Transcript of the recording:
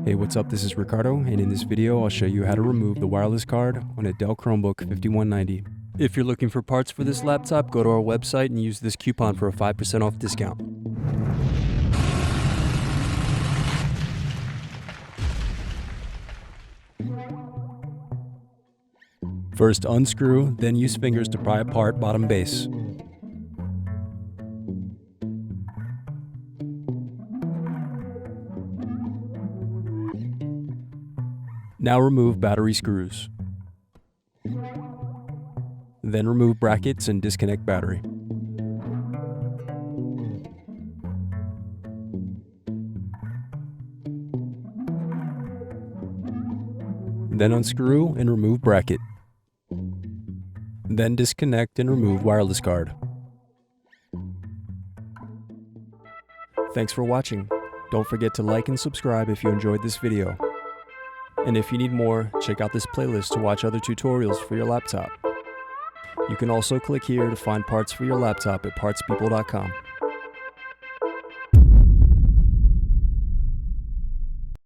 Hey, what's up? This is Ricardo, and in this video I'll show you how to remove the wireless card on a Dell Chromebook 5190. If you're looking for parts for this laptop, go to our website and use this coupon for a 5% off discount. First unscrew, then use fingers to pry apart bottom base. Now remove battery screws. Then remove brackets and disconnect battery. Then unscrew and remove bracket. Then disconnect and remove wireless card. Thanks for watching. Don't forget to like and subscribe if you enjoyed this video. And if you need more, check out this playlist to watch other tutorials for your laptop. You can also click here to find parts for your laptop at partspeople.com.